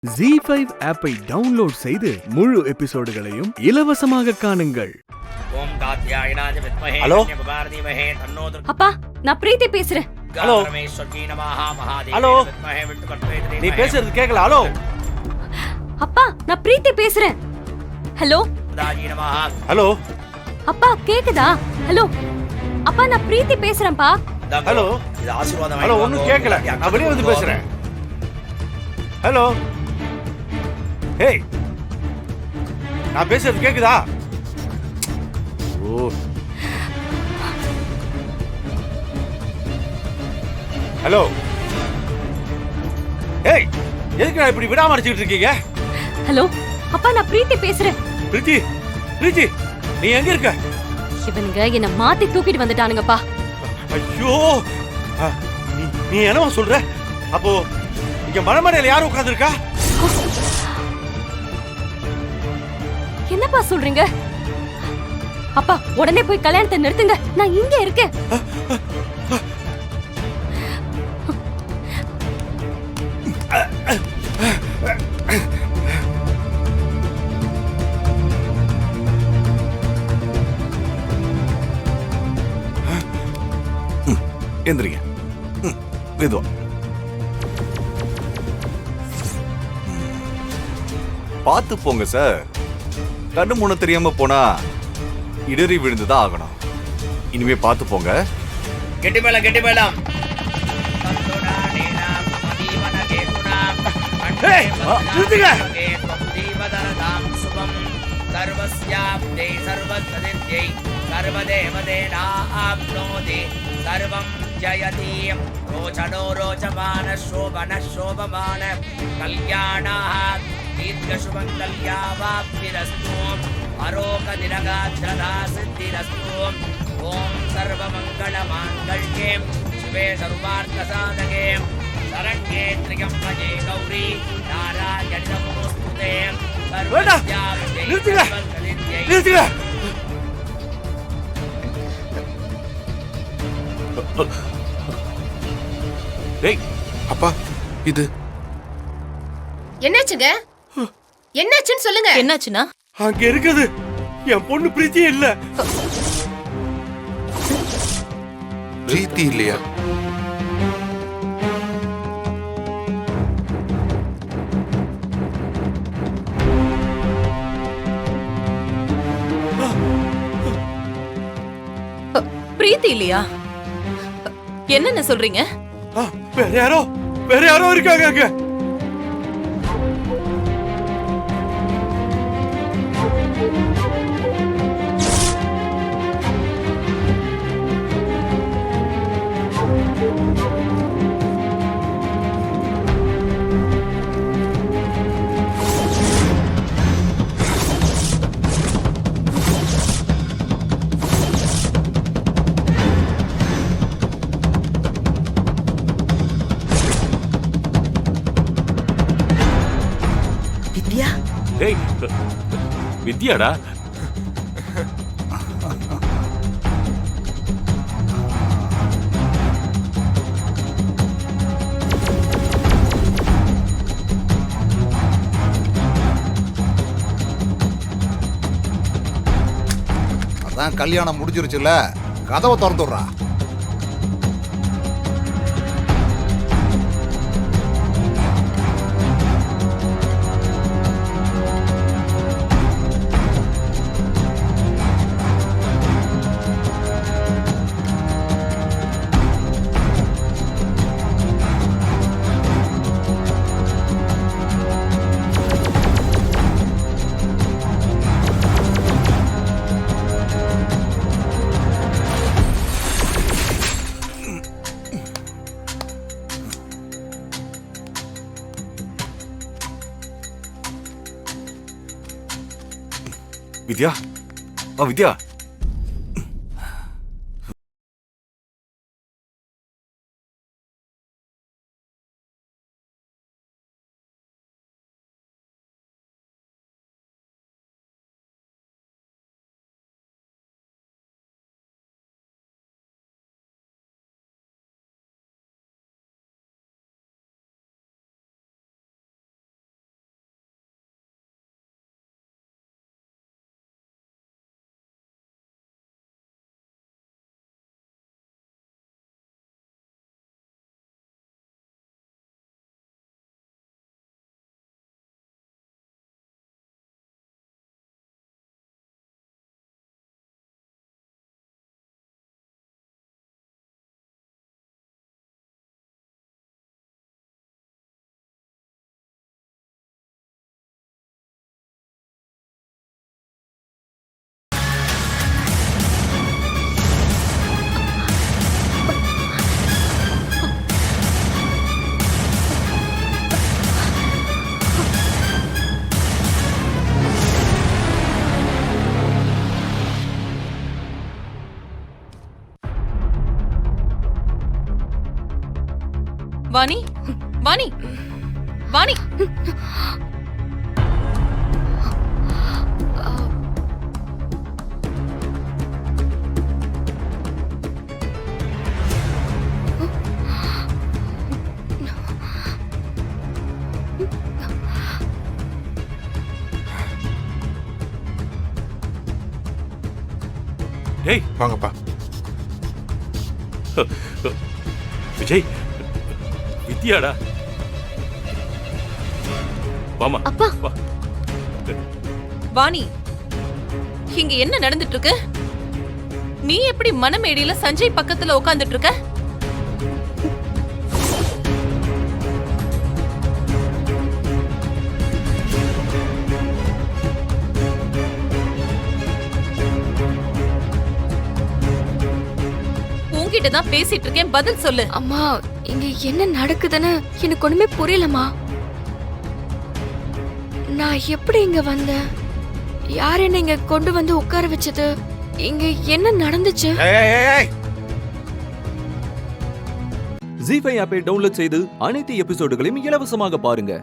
ZEE5 ஆப்பை download செய்து முழு எபிசோடுகளையும் இலவசமாக காணுங்கள். ஹலோ அப்பா, நான் பிரீத்தி பேசுறேன். ஹலோ ஹலோ நீ பேசுறது கேட்கல. ஹலோ அப்பா, நான் பிரீத்தி பேசுறேன். ஹலோ ஹலோ அப்பா, கேக்குதா? ஹலோ அப்பா, நான் பிரீத்தி பேசுறேன்ப்பா. ஹலோ ஹலோ ஒன்னும் கேட்கல. நான் வெளியே வந்து பேசுறேன். ஹலோ ஹேய், நான் பேசுறது கேக்குதா? ஓ ஹலோ ஏய், எதுக்கு நான் இப்படி விடாம அடிச்சுக்கிட்டு இருக்கீங்க? ஹலோ அப்பா, நான் பிரீத்தி பேசுறேன். பிரீத்தி, பிரீத்தி நீ எங்க இருக்க? இவனுங்க என்ன மாத்தி தூக்கிட்டு வந்துட்டானுங்கப்பா. ஐயோ, நீ என்னவா சொல்ற? அப்போ இங்க மரமனையில யாரும் உட்கார்ந்துருக்கா? என்னப்பா சொல்றீங்க? அப்பா, உடனே போய் கல்யாணத்தை நிறுத்துங்க. நான் இங்க இருக்கேன். எந்திரிங்க. மெதுவா பார்த்து போங்க சார். கண்ணு மூணு தெரியாம போனா இடறி விழுந்துதான் ஆகணும். இனிமே பார்த்து போங்க. கெட்டி மேளம். நிறுத்துங்க. சர்வம் ஜயதி ரோச்சனோ ரோச்சமான சோபன சோபமான கல்யாணாः தீர்க்கசுமங்கல்யாவாப்திரஸ்து அரோகதிரகாத்ரதா சித்திரஸ்து. ஓம் சர்வமங்களமாங்கல்யே சிவே சர்வார்த்தசாதகே சரண்யே த்ரியம்பகே கௌரி நாராயணி நமோஸ்துதே. நிறுத்துங்க. டேய் அப்பா, இது என்னாச்சுங்க? என்னாச்சுன்னு சொல்லுங்க. என்னாச்சுன்னா? அங்க இருக்குது என் பொண்ணு பிரீத்தி இல்ல. பிரீத்தி இல்லையா? பிரீத்தி இல்லையா? என்னென்ன சொல்றீங்க? வேற யாரோ இருக்காங்க அங்க. டேய் வித்யாடா. அதான் கல்யாணம் முடிஞ்சிருச்சுல, கதவை திறந்துடுறா. வித்யா, வித்யா. வாணி வாணி வாணி டேய் வாங்கப்பா. விஜய், வித்யாடா. வாமா. அப்பா. வா. வாணி, இங்க என்ன நடந்துட்டு இருக்கு? நீ எப்படி மனமேடியில சஞ்சய் பக்கத்துல உட்கார்ந்துட்டு இருக்க? உன்கிட்ட தான் பேசிட்டு இருக்கேன், பதில் சொல்லு. அம்மா, இங்க என்ன நடக்குதுன்னு எனக்கு ஒண்ணுமே புரியலம்மா. நான் எப்படி இங்க வந்தேன்? யார் என்ன இங்க கொண்டு வந்து உட்கார வச்சது? இங்க என்ன நடந்துச்சு? ஜீ5 ஆப்பை டவுன்லோட் செய்து அனைத்து எபிசோடுகளையும் இலவசமாக பாருங்க.